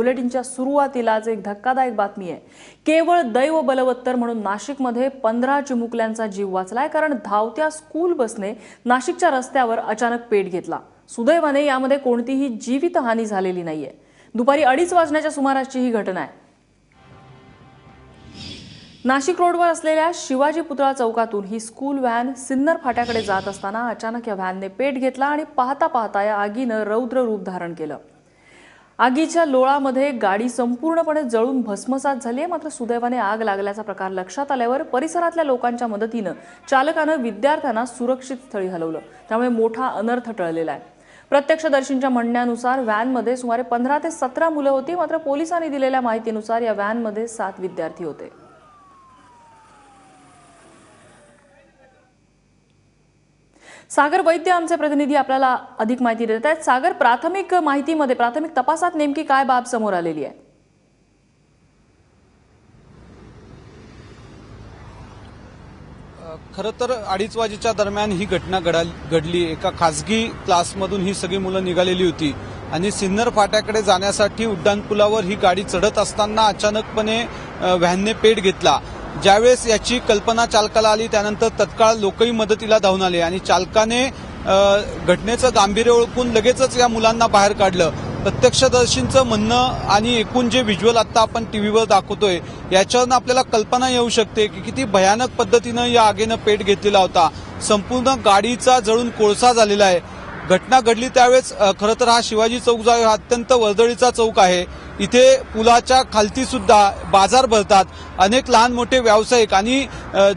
बुलेटिनच्या सुरुवातीलाच एक धक्कादायक बातमी आहे। केवळ दैव बलवत्तर म्हणून नाशिकमध्ये 15 चिमुकल्यांचा जीव वाचलाय, कारण धावत्या स्कूल बसने नाशिकच्या रस्त्यावर अचानक पेट घेतला। सुदैवाने यामध्ये कोणतीही जीवितहानी झालेली नाहीये। दुपारी 2:30 वाजण्याच्या सुमारासची ही घटना आहे। नाशिक रोडवर असलेल्या शिवाजी पुतळा चौकातून ही स्कूल व्हॅन सिन्नर फाट्याकडे जात असताना अचानक या व्हॅनने पेट घेतला आणि पाहता पाहता या आगीने रौद्र रूप धारण केलं। आगीच्या लोळामध्ये गाडी संपूर्णपणे जळून भस्मसात झाली आहे। मात्र सुदैवाने आग लागल्याचा प्रकार लक्षात आल्यावर परिसरातल्या लोकांच्या मदतीने चालकाने विद्यार्थ्यांना सुरक्षित स्थळी हलवलं, त्यामुळे मोठा अनर्थ टळलेला आहे। प्रत्यक्षदर्शींच्या म्हणण्यानुसार व्हॅनमध्ये सुमारे 15 ते 17 मुलं होती। मात्र पोलिसांनी दिलेल्या माहितीनुसार या व्हॅनमध्ये 7 विद्यार्थी होते। सागर वैद्य आमचे प्रतिनिधी आपल्याला अधिक माहिती देत आहेत। सागर, प्राथमिक माहितीमध्ये, प्राथमिक तपासात नेमकी काय बाब समोर आलेली आहे? खरं तर 2:30 वाजेच्या दरम्यान ही घटना घडली। एका खासगी क्लासमधून ही सगळी मुलं निघालेली होती आणि सिन्नर फाट्याकडे जाण्यासाठी उड्डाणपुलावर ही गाडी चढत असताना अचानकपणे व्हॅनने पेट घेतला। ज्यावेळेस याची कल्पना चालकाला आली, त्यानंतर तत्काळ लोकही मदतीला धावून आले आणि चालकाने घटनेचं गांभीर्य ओळखून लगेचच या मुलांना बाहेर काढलं। प्रत्यक्षदर्शींचं म्हणणं आणि एकूण जे व्हिज्युअल आता आपण टीव्हीवर दाखवतोय याच्यावरून आपल्याला कल्पना येऊ शकते की किती भयानक पद्धतीनं या आगीनं पेट घेतलेला होता। संपूर्ण गाडीचा जळून कोळसा झालेला आहे। घटना घडली त्यावेळेस खरं तर हा शिवाजी चौक जो आहे हा अत्यंत वर्दळीचा चौक आहे। इथे पुलाच्या खालती सुद्धा बाजार भरतात, अनेक लहान मोठे व्यावसायिक आणि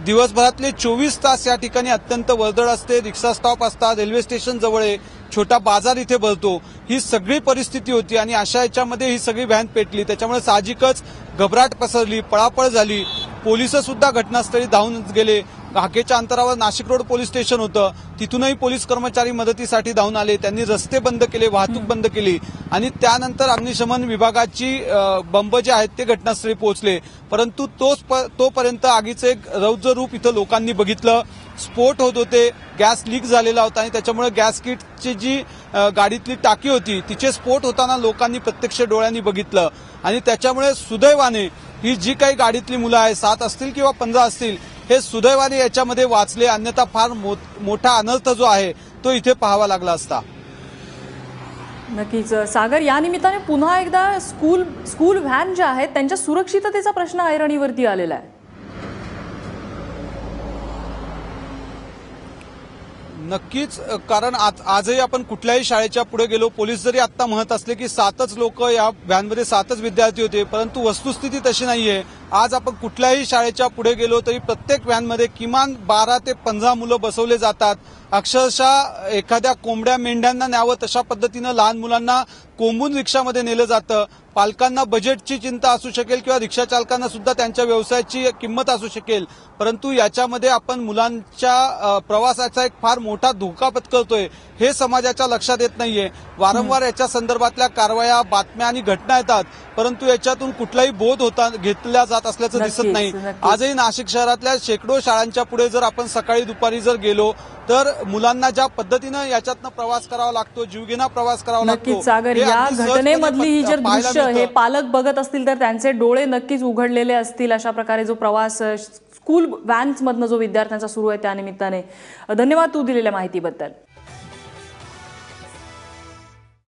दिवसभरातले 24 तास या ठिकाणी अत्यंत वर्दळ असते। रिक्षा स्टॉप असतात, रेल्वे स्टेशन जवळ आहे, छोटा बाजार इथे भरतो। ही सगळी परिस्थिती होती आणि अशा याच्यामध्ये ही सगळी व्हॅन पेटली। त्याच्यामुळे साहजिकच घबराट पसरली, पळापळ झाली। पोलिस सुद्धा घटनास्थळी धावून गेले। हाकेच्या अंतरावर नाशिक रोड पोलीस स्टेशन होतं, तिथूनही पोलीस कर्मचारी मदतीसाठी धावून आले। त्यांनी रस्ते बंद केले, वाहतूक बंद केली आणि त्यानंतर अग्निशमन विभागाची बंब जे आहेत ते घटनास्थळी पोहोचले। परंतु तोपर्यंत आगीचं एक रौद्र रूप इथं लोकांनी बघितलं। स्फोट होत होते, गॅस लीक झालेला होता आणि त्याच्यामुळे गॅस किटची जी गाडीतली टाकी होती तिचे स्फोट होताना लोकांनी प्रत्यक्ष डोळ्यांनी बघितलं आणि त्याच्यामुळे सुदैवाने ही जी काही गाडीतली मुलं आहेत, 7 असतील किंवा 15 असतील, हे सुदैवाने याच्यामध्ये वाचले। अन्यथा फार मोठा अनर्थ जो आहे तो इथे पाहावा लागला असता। नक्कीच सागर, या निमित्ताने पुन्हा एकदा स्कूल व्हॅन ज्या आहेत त्यांच्या सुरक्षिततेचा प्रश्न ऐरणीवरती आलेला आहे। नक्कीच, कारण आजही आपण कुठल्याही शाळेच्या पुढे गेलो, पोलीस जरी आता म्हणत असले की 7च लोक या व्हॅनमध्ये 7च विद्यार्थी होते, परंतु वस्तुस्थिती तशी नाहीये। आज आपण कुठल्याही शाळेच्या पुढे गेलो तरी प्रत्येक व्हॅनमध्ये किमान 12 ते 15 मुलं बसवले जातात। अक्षरशः एखाद्या कोंबड्या मेंढ्यांना न्यावं तशा पद्धतीनं लहान मुलांना कोंबून रिक्षामध्ये नेलं जातं। पालकांना बजेटची चिंता असू शकेल किंवा रिक्षा चालकांना सुद्धा त्यांच्या व्यवसायाची किंमत असू शकेल, परंतु याच्यामध्ये आपण मुलांच्या प्रवासाचा एक फार मोठा धोका पत्करतोय हे समाजाच्या लक्षात येत नाहीये। वारंवार याच्या संदर्भातल्या कारवाया, बातम्या आणि घटना येतात, परंतु याच्यातून कुठलाही बोध घेतला जात असल्याचं दिसत नाही। आजही नाशिक शहरातल्या शेकडो शाळांच्या पुढे जर आपण सकाळी दुपारी जर गेलो तर मुलांना ज्या पद्धतीनं याच्यातनं प्रवास करावा लागतो, जीवघेणा प्रवास करावा लागतो। नक्कीच सागर, या घटनेमधली ही जर दृश्य हे पालक बघत असतील तर त्यांचे डोळे नक्कीच उघडलेले असतील। अशा प्रकारे जो प्रवास स्कूल व्हॅन्समधनं जो विद्यार्थ्यांचा सुरू आहे त्यानिमित्ताने, धन्यवाद तू दिलेल्या माहितीबद्दल।